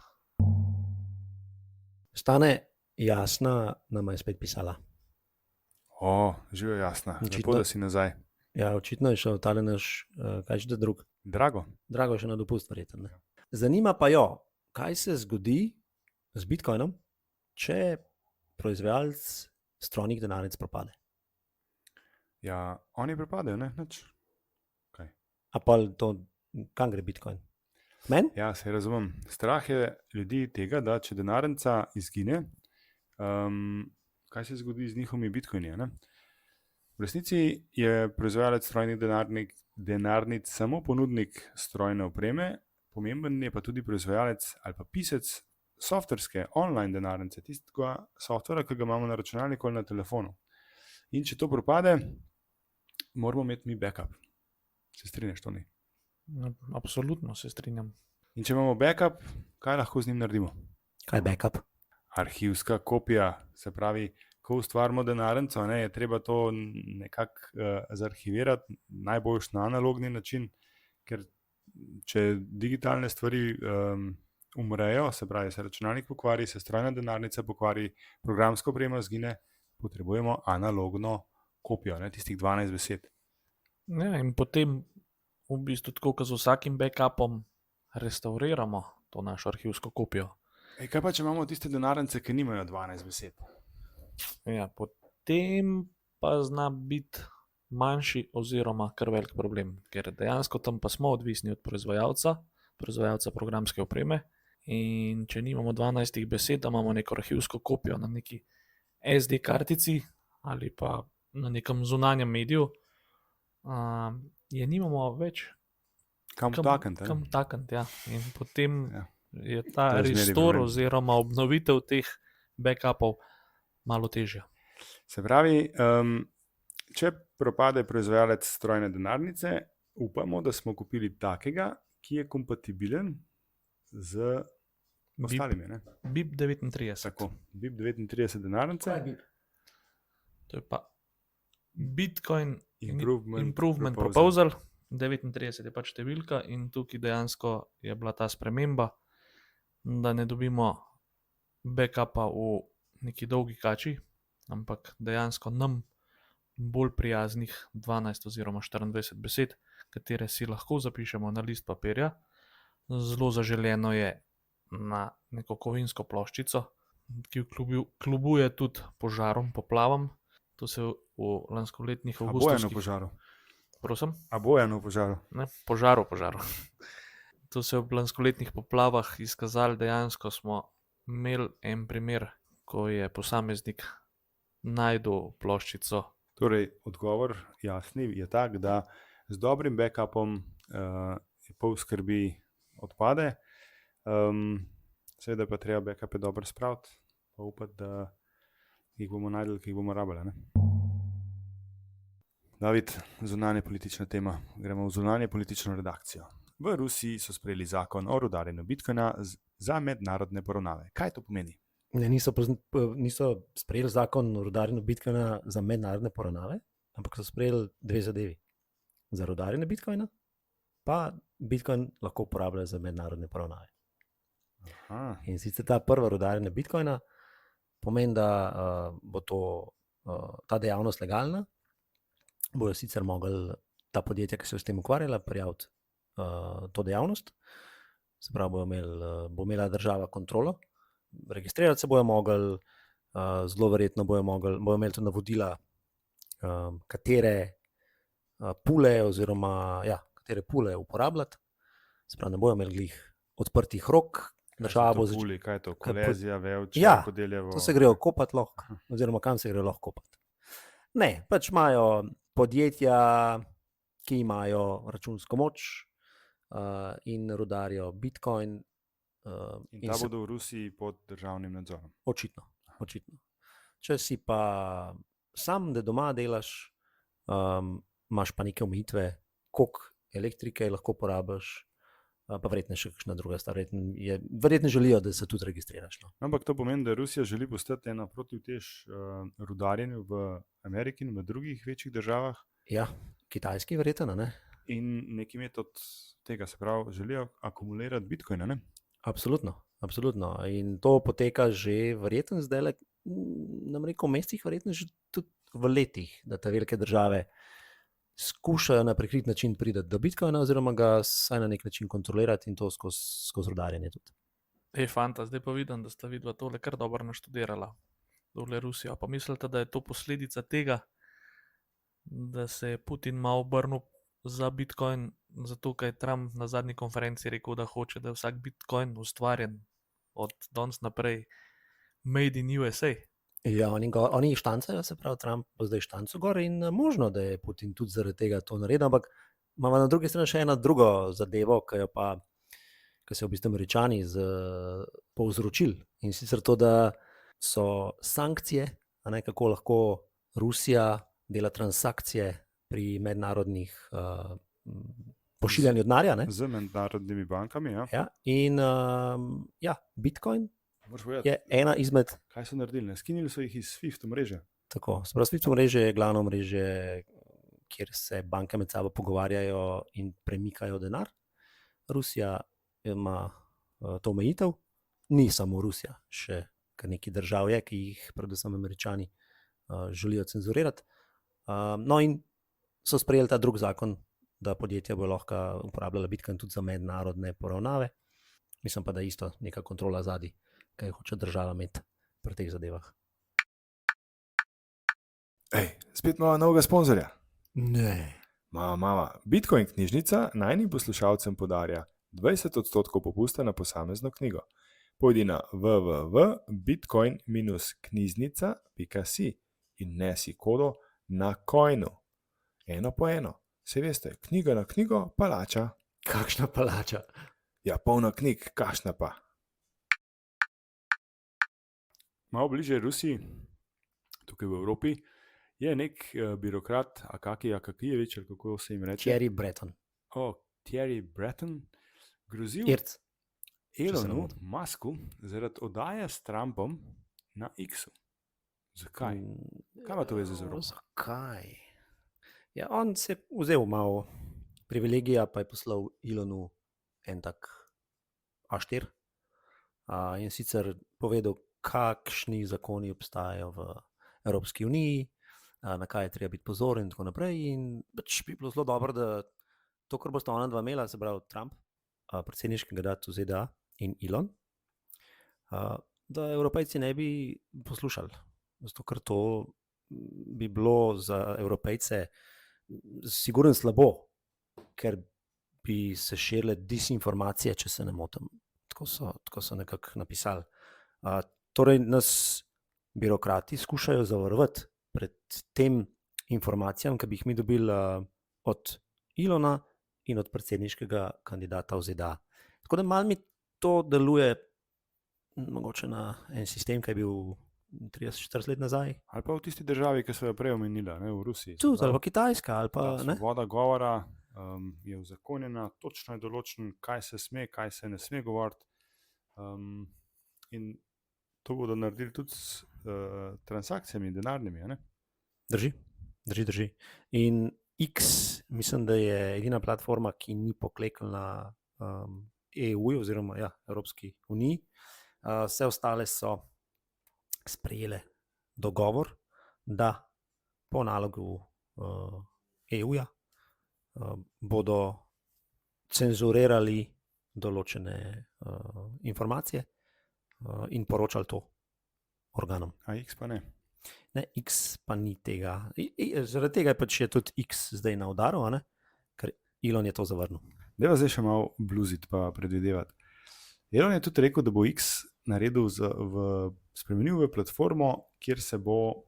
Speaker 3: Stane, Jasna nama je spet pisala.
Speaker 2: Živijo, Jasna. Lepo,
Speaker 3: Očitno.
Speaker 2: da si nazaj.
Speaker 3: Ja, očitno je šel tale naš, kaj že drug,
Speaker 2: Drago.
Speaker 3: Drago še na dopust, verjetno. Zanima pa jo, kaj se zgodi z Bitcoinom, če proizvajalec strojnih denarnic propade.
Speaker 2: Ja, oni propadajo, ne? Nič.
Speaker 3: A pa to, kam gre Bitcoin? Men?
Speaker 2: Ja, se razumem. Strah je ljudi tega, da če denarnica izgine, kaj se zgodi z njihovimi bitcoini, ne? V resnici je proizvajalec strojnih denarnic samo ponudnik strojne opreme, pomemben je pa tudi proizvajalec ali pa pisec softverske online denarnice, tistega softvera, ki ga imamo na računalniku ali na telefonu. In če to propade, moramo imeti mi backup. Se strinjaš, Toni?
Speaker 1: Absolutno se strinjam.
Speaker 2: In če imamo backup, kaj lahko z njim naredimo?
Speaker 3: Kaj je backup?
Speaker 2: Arhivska kopija, se pravi, ko ustvarimo denarnico, je treba to nekako zarhivirati, najboljš na analogni način, ker če digitalne stvari umrejo, se pravi, se računalnik pokvari, se strojna denarnica pokvari, programska oprema izgine, potrebujemo analogno kopijo, tistih 12 besed.
Speaker 1: Ja, in potem v bistvu tako, kot z vsakim backupom, restavriramo to našo arhivsko kopijo.
Speaker 2: Kaj pa, če imamo tiste denarnice, ki nimajo 12 besed?
Speaker 1: Ja, potem pa zna biti manjši oziroma kar velik problem, ker dejansko tam pa smo odvisni od proizvajalca programske opreme, in če nimamo 12 besed, da imamo neko arhivsko kopijo na neki SD kartici ali pa na nekem zunanjem mediju, je nimamo več
Speaker 2: Kam
Speaker 1: takniti, ja. In potem je ta
Speaker 2: To je zmeraj
Speaker 1: restore
Speaker 2: problem.
Speaker 1: oziroma obnovitev teh backupov malo težja.
Speaker 2: Se pravi, če propade proizvajalec strojne denarnice, upamo, da smo kupili takega, ki je kompatibilen z ostalimi. Ne?
Speaker 1: BIP 39.
Speaker 2: Tako, BIP 39 denarnice,
Speaker 1: To je pa Bitcoin
Speaker 2: Improvement
Speaker 1: Improvement
Speaker 2: Proposal.
Speaker 1: Proposal. 39 je pač številka in tukaj dejansko je bila ta sprememba, da ne dobimo backupa v neki dolgi kači, ampak dejansko nam bolj prijaznih 12 oziroma 24 besed, katere si lahko zapišemo na list papirja. Zelo zaželeno je na neko kovinsko ploščico, ki kljubuje tudi požarom, poplavam. To se v lanskoletnih
Speaker 2: A Bojanu
Speaker 1: avgustovskih...
Speaker 2: požaru.
Speaker 1: Prosim?
Speaker 2: A Bojanu požaru.
Speaker 1: Ne, požaru. To se je v lanskoletnih poplavah izkazalo, dejansko smo imeli en primer, ko je posameznik najdel ploščico.
Speaker 2: Torej, odgovor jasni je tak, da z dobrim backupom pol skrbi odpade. Seveda pa treba backupe dobro spraviti, pa upati, da jih bomo najdeli, ki jih bomo rabili. Ne? David, zunanje politična tema. Gremo v zunanje politično redakcijo. V Rusiji so sprejeli zakon o rudarjenju bitcoina za mednarodne poravnave. Kaj to pomeni?
Speaker 3: Ne, niso sprejeli zakon o rudarjenju bitcoina za mednarodne poravnave, ampak so sprejeli dve zadevi. Za rudarjenje bitcoina, pa bitcoin lahko uporabljajo za mednarodne poravnave.
Speaker 2: Aha.
Speaker 3: In sicer ta prva rudarjenje bitcoina pomeni, da bo ta dejavnost legalna. Bojo sicer mogli ta podjetja, ki so s tem ukvarjala, prijaviti to dejavnost. Se pravi, bo imela država kontrolo. Registrirati se bojo mogli, zelo verjetno bojo imeli tudi navodila, katere pule oziroma katere pule uporabljati. Se pravi, ne bojo imeli glih odprtih rok. Država bo
Speaker 2: začela. Kaj je to? Kolezija, Vevč, Kodeljevo?
Speaker 3: To se grejo kopati lahko, oziroma kam se grejo lahko kopati. Ne, pač imajo podjetja, ki imajo računsko moč in rudarijo bitcoin.
Speaker 2: In ta bodo v Rusiji pod državnim nadzorom.
Speaker 3: Očitno. Če si pa sam, da doma delaš, imaš pa neke omejitve, koliko elektrike lahko porabiš, pa verjetno še kakšna druga stvar. Verjetno želijo, da se tudi registriraš. No.
Speaker 2: Ampak to pomeni, da Rusija želi postati ena protivtež rudarjenju v Ameriki in v drugih večjih državah.
Speaker 3: Ja, kitajski verjetno, ne?
Speaker 2: In neki metod tega, se pravi, želijo akumulirati bitcoine, ne?
Speaker 3: Absolutno. In to poteka že verjetno zdaj, nam rekel, v mesecih, verjetno že tudi v letih, da te velike države skušajo na prikrit način priti do bitcoina, oziroma ga vsaj na nek način kontrolirati in to skozi rudarjenje tudi.
Speaker 1: Fanta, zdaj pa vidim, da sta vidva tole kar dobro naštudirala. Dole Rusijo. Pa mislite, da je to posledica tega, da se je Putin malo obrnil za bitcoin, zato ker je Trump na zadnji konferenci rekel, da hoče, da je vsak bitcoin ustvarjen od danes naprej made in USA.
Speaker 3: Ja, oni štancajo, se pravi, Trump bo zdaj štancu gor in možno, da je Putin tudi zaradi tega to naredil, ampak imamo na drugi strani še eno drugo zadevo, ki so v bistvu Američani povzročili. In sicer to, da so sankcije, kako lahko Rusija dela transakcije pri mednarodnih pošiljanju denarja.
Speaker 2: Z mednarodnimi bankami, ja.
Speaker 3: Ja, in bitcoin je ena izmed...
Speaker 2: Kaj so naredili? Skinili so jih iz SWIFT omrežja.
Speaker 3: Tako, SWIFT omrežje je glavno omrežje, kjer se banke med sabo pogovarjajo in premikajo denar. Rusija ima to omejitev, ni samo Rusija, še kar nekaj držav je, ki jih predvsem Američani želijo cenzurirati. No in so sprejeli ta drug zakon, da podjetja bo lahko uporabljala bitcoin tudi za mednarodne poravnave. Mislim pa, da je isto neka kontrola zadaj, kaj hoče država imeti pri teh zadevah.
Speaker 2: Spet imamo novega sponzorja.
Speaker 3: Ne.
Speaker 2: Mama. Bitcoin knjižnica najnim poslušalcem podarja 20% popusta na posamezno knjigo. Pojdi na www.bitcoin-knjižnica.si in nesi kodo na coinu. Eno po eno. Saj veste, knjiga na knjigo palača.
Speaker 3: Kakšna palača?
Speaker 2: Ja, polno knjig, kakšna pa. Malo bliže Rusiji, tukaj v Evropi, je nek birokrat Akakij Akakijevič, ali kako se jim reče?
Speaker 3: Thierry Breton.
Speaker 2: Thierry Breton grozil.
Speaker 3: Irc. se ne
Speaker 2: Elonu
Speaker 3: motim.
Speaker 2: Musku zaradi oddaje s Trumpom na X-u. Zakaj? Kaj ima to veze z Evropo?
Speaker 3: Zakaj? Ja, on se je vzel malo privilegija, pa je poslal Elonu en tak A4 in sicer povedal, kakšni zakoni obstajajo v Evropski uniji, na kaj je treba biti pozoren in tako naprej. In pač bi bilo zelo dobro, da to, kar bosta ona dva imela, se pravi Trump, predsedniški kandidat v ZDA in Elon, da Evropejci ne bi poslušali. Zato, ker to bi bilo za Evropejce sigurno slabo, ker bi se širile disinformacije, če se ne motim. Tako so nekako napisali. Torej, nas birokrati skušajo zavarovati pred tem informacijam, ki bi jih mi dobili od Elona in od predsedniškega kandidata v ZDA. Tako da malo mi to deluje mogoče na en sistem, ki je bil 30-40 let nazaj.
Speaker 2: Ali pa v tisti državi, ki so jo prej omenila, ne, v Rusiji.
Speaker 3: Tudi, ali pa Kitajska, ali pa ne.
Speaker 2: Svoboda govora je uzakonjena, točno je določen, kaj se sme, kaj se ne sme govoriti. In to bodo naredili tudi s transakcijami, denarnimi. Ne?
Speaker 3: Drži. In X, mislim, da je edina platforma, ki ni pokleknila EU oziroma Evropski uniji. Vse ostale so sprejele dogovor, da po nalogu EU-ja bodo cenzurirali določene informacije in poročali to organom.
Speaker 2: A X pa ne.
Speaker 3: Ne, X pa ni tega. Zaradi tega je pač tudi X zdaj na udaru, ker Elon je to zavrnil.
Speaker 2: Deva zdaj še malo bluziti pa predvidevati. Elon je tudi rekel, da bo X naredil spremenil v platformo, kjer se bo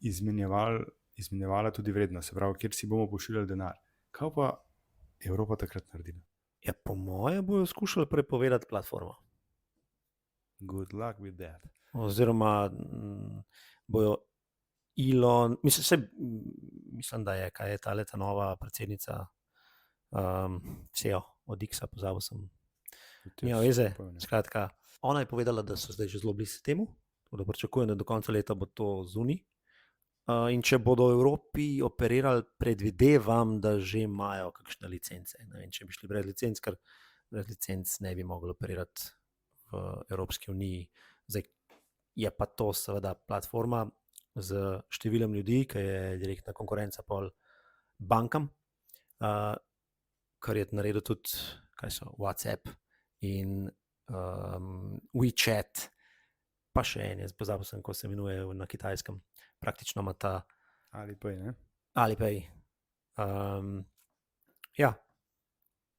Speaker 2: izmenjevala tudi vrednost, se pravi, kjer si bomo pošiljali denar. Kaj pa Evropa takrat naredila?
Speaker 3: Ja, po moje bojo skušali prepovedati platformo.
Speaker 2: Good luck with that.
Speaker 3: Oziroma bojo Elon, mislim, da je, kaj je ta nova predsednica CEO od X-a, pozabil sem. Nima veze. Skratka, ona je povedala, da so zdaj že zelo blizu temu, da pričakujem, da do konca leta bo to zunaj. In če bodo v Evropi operirali, predvidevam, da že imajo kakšne licence. Ne vem, če bi šli brez licenc, ker brez licenc ne bi mogli operirati v Evropski uniji. Zdaj je pa to seveda platforma z številom ljudi, ki je direktna konkurenca pol bankam, kar je naredil tudi, kaj so, WhatsApp in WeChat, pa še en, jaz pozabil sem, ko se imenuje na kitajskem. Praktično ima ta
Speaker 2: Alipay, ne?
Speaker 3: Alipay. Ja,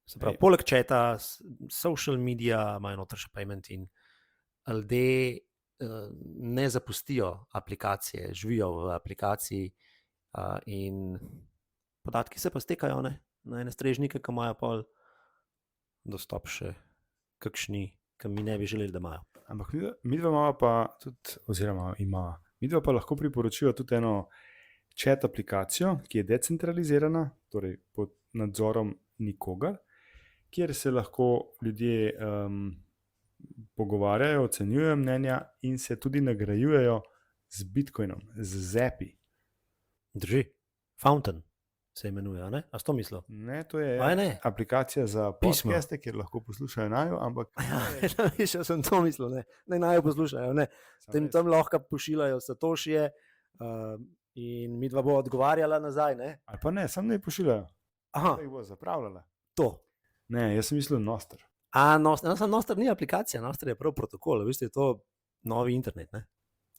Speaker 3: se pravi, poleg chata, social media imajo noter še payment in ljudje ne zapustijo aplikacije, živijo v aplikaciji in podatki se pa stekajo na ene strežnike, ki imajo pol dostop še kakšni, ki mi ne bi želeli, da imajo.
Speaker 2: Ampak midva imamo pa tudi, oziroma midva pa lahko priporočijo tudi eno chat aplikacijo, ki je decentralizirana, torej pod nadzorom nikogar, kjer se lahko ljudje pogovarjajo, ocenjujejo mnenja in se tudi nagrajujejo z Bitcoinom, z Zepi.
Speaker 3: Drži. Fountain se imenuje, ne? A si to mislil?
Speaker 2: Ne, to je aplikacija za
Speaker 3: Pismo.
Speaker 2: podcaste, kjer lahko poslušajo najo, ampak
Speaker 3: Jaz sem to mislil, ne najo poslušajo, ne. Tam lahko pošiljajo satošije in midva bo odgovarjala nazaj, ne.
Speaker 2: ali pa ne, samo ne pošiljajo.
Speaker 3: Aha,
Speaker 2: Da jih bo zapravljala.
Speaker 3: to.
Speaker 2: Ne, jaz sem mislil Nostr.
Speaker 3: Nostr ni aplikacija, Nostr je prav protokol, veste, je to novi internet, ne.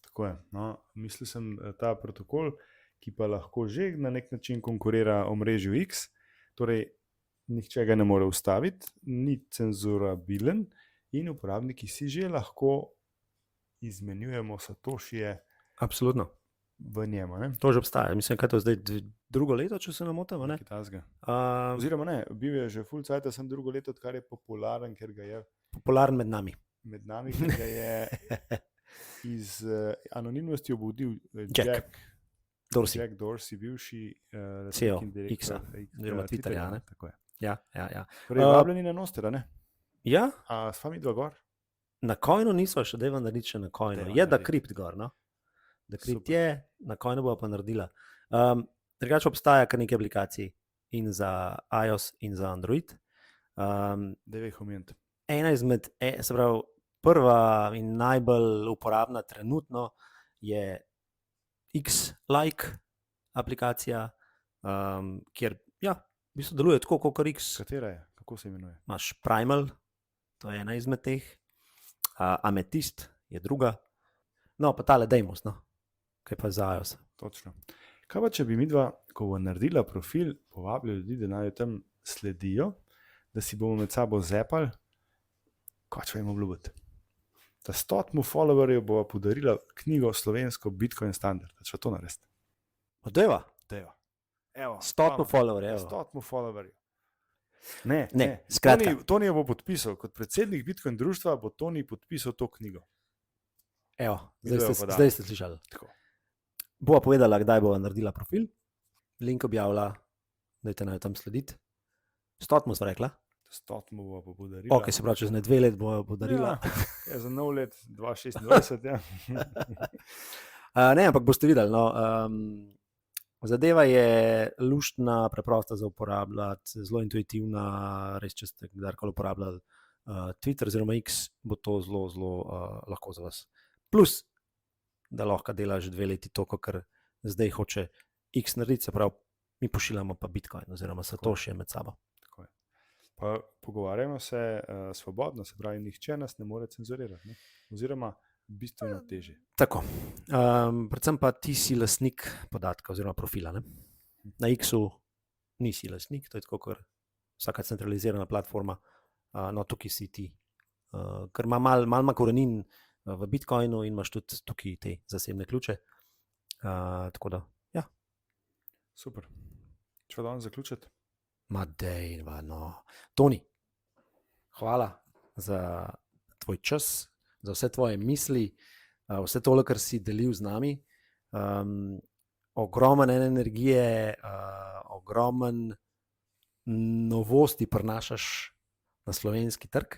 Speaker 2: Tako je. No, mislil sem ta protokol, ki pa lahko že na nek način konkurira omrežju X, torej nihče ga ne more ustaviti, ni cenzurabilen in uporabniki si že lahko izmenjujemo satošije
Speaker 3: Absolutno.
Speaker 2: v njemu. Ne?
Speaker 3: To že obstaja. Mislim, kaj to je zdaj drugo leto, če se ne motim, ne?
Speaker 2: Kitajskega. Oziroma ne, bil je že full cajt, sem drugo leto, odkar je popularen, ker ga je
Speaker 3: Popularen med nami.
Speaker 2: ker ga je iz anonimnosti obudil
Speaker 3: Jack Dorsey.
Speaker 2: Jack Dorsey, bivši
Speaker 3: CEO
Speaker 2: direktor
Speaker 3: X-a, oziroma Twitterja, ne?
Speaker 2: Tako je.
Speaker 3: Ja.
Speaker 2: Torej, vabljeni na Nostra, ne?
Speaker 3: Ja,
Speaker 2: A sva mi dva gor?
Speaker 3: na Coinu niso, še deva narediti še na Coinu.
Speaker 2: Dajva
Speaker 3: Je da
Speaker 2: narediti.
Speaker 3: kript gor, no? Da kript
Speaker 2: Super.
Speaker 3: je, na Coinu bo pa naredila. Drugače obstaja kar nekaj aplikacij in za iOS in za Android.
Speaker 2: Dajva jih omeniti.
Speaker 3: Ena izmed, se pravi, prva in najbolj uporabna trenutno je X-Like aplikacija, kjer ja, v bistvu deluje tako, kot X.
Speaker 2: Katera je? Kako se imenuje?
Speaker 3: Imaš Primal, to je ena izmed teh, Amethyst je druga, no pa tale Deimos, no, kaj pa za iOS.
Speaker 2: Točno. Kaj pa, če bi midva, ko bo naredila profil, povabili ljudi, da naj jo tam sledijo, da si bomo med sabo zepali, kaj če jim obljubiti? Da 100 followerjev bo podarila knjigo slovensko Bitcoin standard. Da če to narediti.
Speaker 3: Odeva,
Speaker 2: Dejva. Evo,
Speaker 3: 100 followerjev, evo.
Speaker 2: 100 followerjev. Ne,
Speaker 3: Ne, skratka.
Speaker 2: Toni jo bo podpisal. Kot predsednik Bitcoin društva bo Toni podpisal to knjigo.
Speaker 3: Evo,
Speaker 2: Video pa da.
Speaker 3: zdaj ste slišali.
Speaker 2: Tako.
Speaker 3: Bova povedala, kdaj bo naredila profil, link objavila, dajte naj jo tam slediti. 100 smo rekla.
Speaker 2: 100 bo pa podarila.
Speaker 3: Ok, se pravi, čez ne 2 let bo jo podarila.
Speaker 2: Ja, za nov let 2026, ja.
Speaker 3: Ne, ampak boste videli. No, zadeva je luštna, preprosta za uporabljati, zelo intuitivna. Res, če ste kdajkoli uporabljali Twitter oziroma X, bo to zelo, zelo lahko za vas. Plus, da lahko delaš 2 leti to, kar zdaj hoče X narediti, se pravi, mi pošiljamo pa Bitcoin oziroma Satoshi med sabo.
Speaker 2: Tako je. Pa pogovarjamo se svobodno, se pravi, nihče nas ne more cenzurirati. Ne? Oziroma, bistveno težje.
Speaker 3: Tako. Predvsem pa ti si lastnik podatka oziroma profila. Ne? Na X-u nisi lastnik, to je tako, kot vsaka centralizirana platforma, no tukaj si ti. Ker ima malo korenin v Bitcoinu in imaš tudi tukaj te zasebne ključe. Tako da, ja.
Speaker 2: Super. Če pa danes zaključiti?
Speaker 3: Ma dej, no. Toni, hvala za tvoj čas, za vse tvoje misli, vse tole, kar si delil z nami. Ogromen energije, ogromen novosti prinašaš na slovenski trg.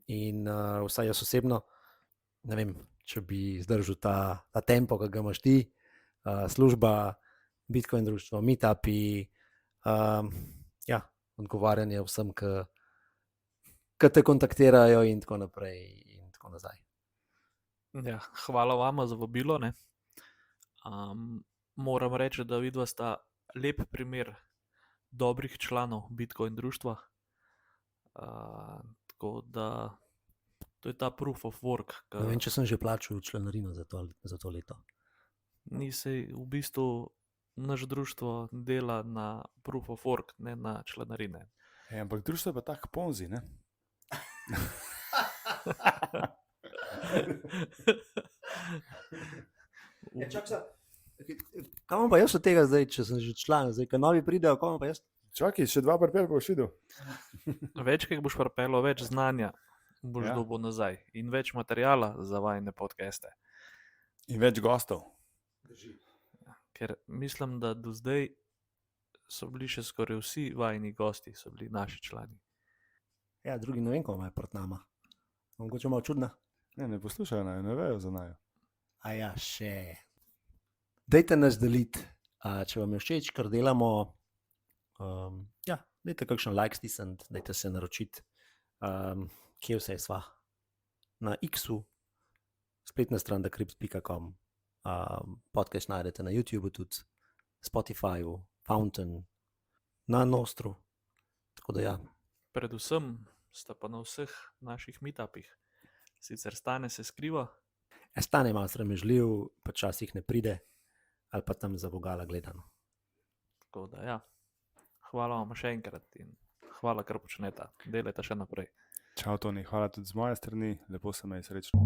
Speaker 3: In vsaj jaz osebno, ne vem, če bi zdržal ta tempo, ki ga imaš ti, služba, Bitcoin društvo, meetupi, ja, odgovarjanje vsem, ki te kontaktirajo in tako naprej in tako nazaj.
Speaker 1: Ja, hvala vama za vabilo. Ne. Moram reči, da vidva sta lep primer dobrih članov Bitcoin društva. Tako da to je ta proof of work.
Speaker 3: Ne vem, če sem že plačal članarino za to leto.
Speaker 1: Ni se v bistvu naš društvo dela na proof of work, ne na članarine.
Speaker 2: Ampak društvo je pa tak ponzi, ne?
Speaker 3: Kaj imam pa jaz od tega zdaj, če sem že član, zdaj, ko novi pridejo, kaj imam pa jaz?
Speaker 2: Čakaj, še 2 pripel boš videl.
Speaker 1: Več, kaj boš pripeljal, več znanja boš
Speaker 2: Ja.
Speaker 1: dobil nazaj in več materijala za vajne podcaste.
Speaker 2: In več gostov.
Speaker 1: Ker mislim, da do zdaj so bili še skoraj vsi vajni gosti, so bili naši člani.
Speaker 3: Ja, drugi ne vem, ko imajo pred nama. Mogoče malo čudna.
Speaker 2: Ne poslušajo naj, ne vejo za naj.
Speaker 3: A ja, še. Dajte nas deliti, če vam je všeč, kar delamo. Ja, dajte kakšen like stisniti, dajte se naročiti. Kje vse sva? Na X-u, spletna stran decrypt.com, podcast najdete na YouTubeu tudi, Spotifyju, Fountain, na Nostru. Tako da ja.
Speaker 1: Predvsem sta pa na vseh naših meetupih. Sicer Stane se skriva.
Speaker 3: Stane malo sramežljiv, pa časih ne pride, ali pa tam za vogala gledano.
Speaker 1: Tako da ja, hvala vam še enkrat in hvala, kar počnete. Delajte še naprej.
Speaker 2: Čau, Toni, hvala tudi z moje strani, lepo se me je srečno.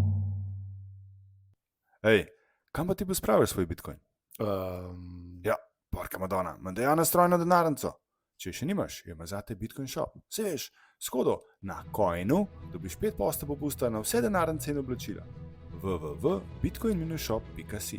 Speaker 2: Ej, kam pa ti pospraviš svoj Bitcoin? Ja, porka Madonna, Mandejana strojno denarnico. Če še nimaš, ima zate Bitcoin shop. Se veš, skodo na Coinu dobiš 5% popusta na vse denarnice in oblačila. www.bitcoin-shop.si